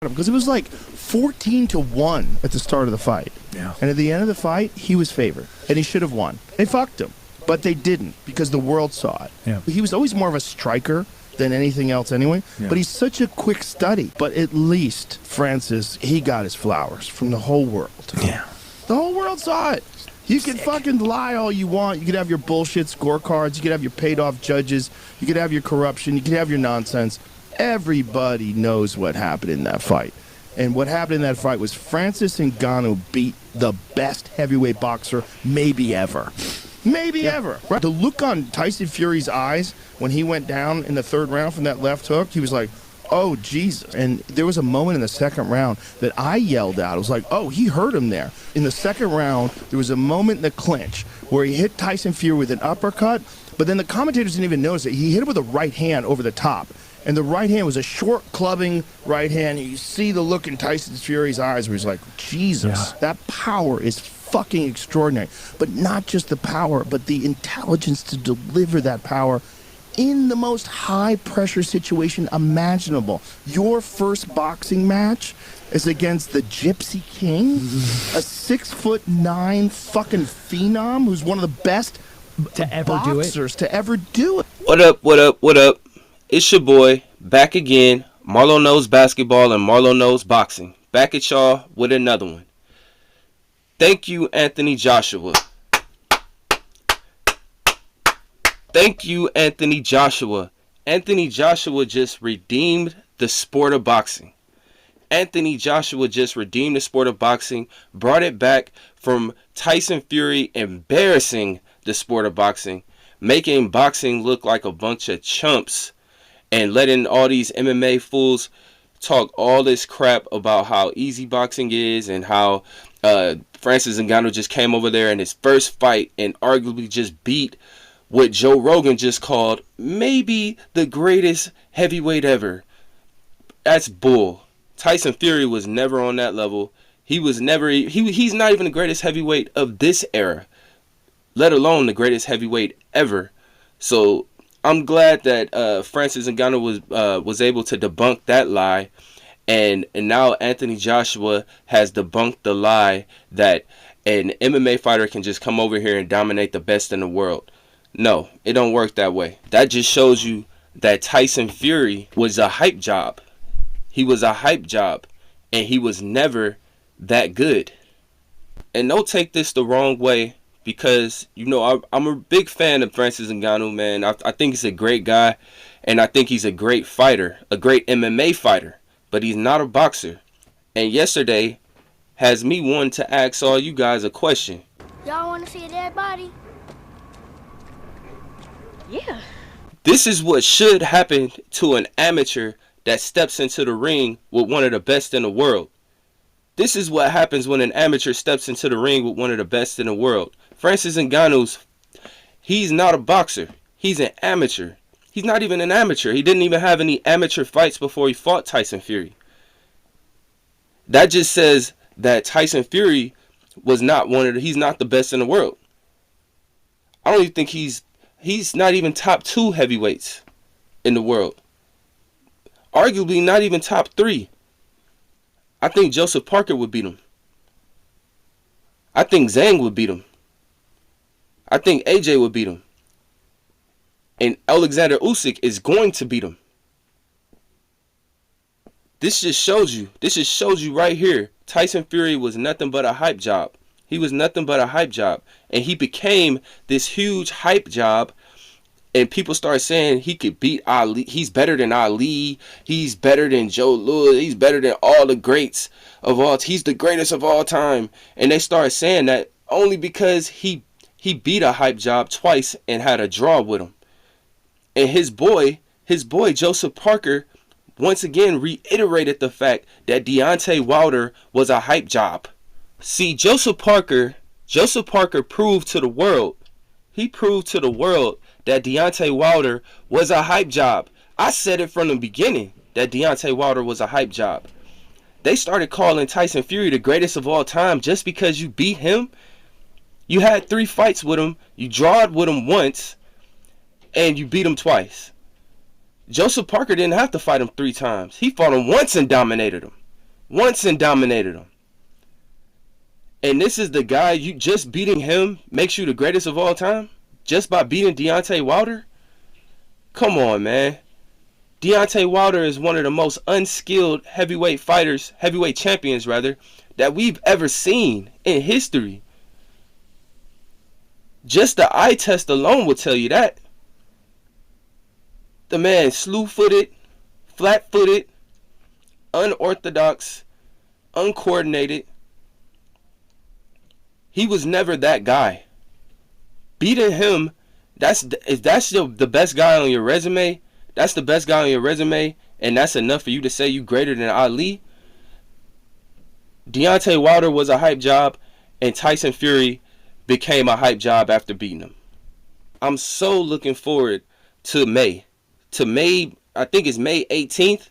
because it was like 14-1 at the start of the fight. Yeah. And at the end of the fight, he was favored, and he should have won. They fucked him, but they didn't because the world saw it. Yeah. He was always more of a striker than anything else anyway, but he's such a quick study. But at least Francis, he got his flowers from the whole world. Yeah. The whole world saw it. You can fucking lie all you want. You could have your bullshit scorecards. You could have your paid-off judges. You could have your corruption. You could have your nonsense. Everybody knows what happened in that fight. And what happened in that fight was Francis Ngannou beat the best heavyweight boxer maybe ever. Maybe ever. Right? The look on Tyson Fury's eyes when he went down in the third round from that left hook, he was like, oh, Jesus. And there was a moment in the second round that I yelled out. I was like, oh, he hurt him there. In the second round, there was a moment in the clinch where he hit Tyson Fury with an uppercut, but then the commentators didn't even notice it. He hit him with a right hand over the top. And the right hand was a short clubbing right hand. You see the look in Tyson Fury's eyes where he's like, Jesus, that power is fucking extraordinary. But not just the power, but the intelligence to deliver that power in the most high-pressure situation imaginable. Your first boxing match is against the Gypsy King, a 6'9" fucking phenom who's one of the best boxers to ever do it. What up, what up, what up? It's your boy, back again. Marlo knows basketball and Marlo knows boxing. Back at y'all with another one. Thank you, Anthony Joshua. Thank you, Anthony Joshua. Anthony Joshua just redeemed the sport of boxing. Anthony Joshua just redeemed the sport of boxing, brought it back from Tyson Fury embarrassing the sport of boxing, making boxing look like a bunch of chumps, and letting all these MMA fools talk all this crap about how easy boxing is and how Francis Ngannou just came over there in his first fight and arguably just beat what Joe Rogan just called maybe the greatest heavyweight ever. That's bull. Tyson Fury was never on that level. He was never. He's not even the greatest heavyweight of this era, let alone the greatest heavyweight ever. So I'm glad that Francis Ngannou was able to debunk that lie, and now Anthony Joshua has debunked the lie that an MMA fighter can just come over here and dominate the best in the world. No, it don't work that way. That just shows you that Tyson Fury was a hype job. He was a hype job, and he was never that good. And don't take this the wrong way, because, you know, I'm a big fan of Francis Ngannou, man. I think he's a great guy, and I think he's a great fighter, a great MMA fighter, but he's not a boxer. And yesterday has me wanting to ask all you guys a question. Y'all want to see a dead body? Yeah. This is what should happen to an amateur that steps into the ring with one of the best in the world. This is what happens when an amateur steps into the ring with one of the best in the world. Francis Ngannou, he's not a boxer. He's an amateur. He's not even an amateur. He didn't even have any amateur fights before he fought Tyson Fury. That just says that Tyson Fury was not he's not the best in the world. I don't even think he's not even top 2 heavyweights in the world. Arguably not even top 3. I think Joseph Parker would beat him. I think Zhang would beat him. I think AJ would beat him. And Alexander Usyk is going to beat him. This just shows you right here. Tyson Fury was nothing but a hype job. He was nothing but a hype job. And he became this huge hype job. And people start saying he could beat Ali. He's better than Ali. He's better than Joe Louis. He's better than all the greats of all. He's the greatest of all time. And they start saying that only because he beat a hype job twice and had a draw with him. And his boy Joseph Parker once again reiterated the fact that Deontay Wilder was a hype job. See, Joseph Parker proved to the world. He proved to the world that Deontay Wilder was a hype job. I said it from the beginning that Deontay Wilder was a hype job. They started calling Tyson Fury the greatest of all time just because you beat him. You had 3 fights with him. You drawed with him once. And you beat him twice. Joseph Parker didn't have to fight him 3 times. He fought him once and dominated him. once and dominated him. And this is the guy, you just beating him makes you the greatest of all time? Just by beating Deontay Wilder? Come on, man. Deontay Wilder is one of the most unskilled heavyweight fighters, heavyweight champions rather, that we've ever seen in history. Just the eye test alone will tell you that. The man slew-footed, flat-footed, unorthodox, uncoordinated. He was never that guy. Beating him, if that's the best guy on your resume, that's the best guy on your resume, and that's enough for you to say you greater than Ali. Deontay Wilder was a hype job, and Tyson Fury became a hype job after beating him. I'm so looking forward to May. I think it's May 18th,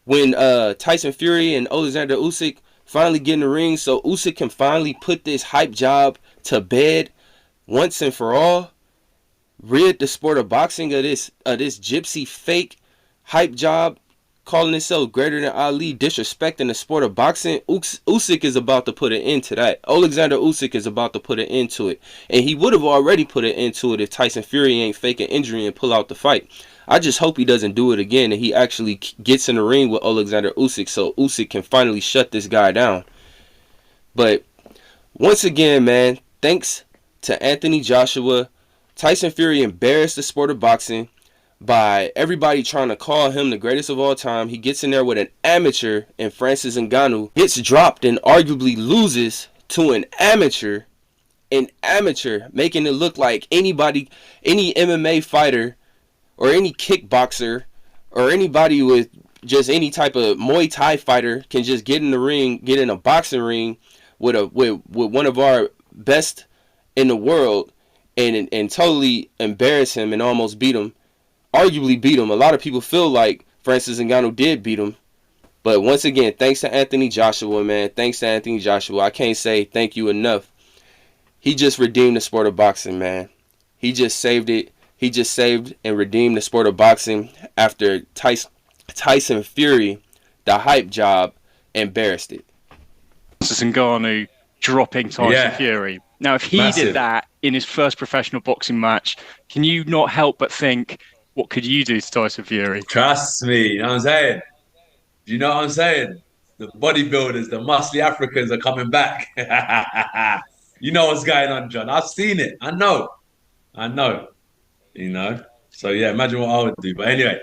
when Tyson Fury and Alexander Usyk finally get in the ring, so Usyk can finally put this hype job to bed once and for all. Rid the sport of boxing of this gypsy fake hype job, calling himself greater than Ali, disrespecting the sport of boxing. Usyk is about to put an end to that. Alexander Usyk is about to put an end to it. And he would have already put an end to it if Tyson Fury ain't fake an injury and pull out the fight. I just hope he doesn't do it again and he actually gets in the ring with Alexander Usyk so Usyk can finally shut this guy down. But once again, man, thanks to Anthony Joshua. Tyson Fury embarrassed the sport of boxing by everybody trying to call him the greatest of all time. He gets in there with an amateur in Francis Ngannou, gets dropped and arguably loses to an amateur, making it look like anybody, any MMA fighter or any kickboxer or anybody with just any type of Muay Thai fighter can just get in the ring, get in a boxing ring with one of our best in the world and totally embarrass him and almost beat him. Arguably beat him. A lot of people feel like Francis Ngannou did beat him. But once again, thanks to Anthony Joshua, man. Thanks to Anthony Joshua. I can't say thank you enough. He just redeemed the sport of boxing, man. He just saved it. He just saved and redeemed the sport of boxing after Tyson Fury, the hype job, embarrassed it. Ngannou dropping Tyson Fury. Now, if he did that in his first professional boxing match, can you not help but think, what could you do to Tyson Fury? Trust me, you know what I'm saying? You know what I'm saying? The bodybuilders, the muscly Africans are coming back. You know what's going on, John. I've seen it. I know. You know? So, yeah, imagine what I would do. But anyway,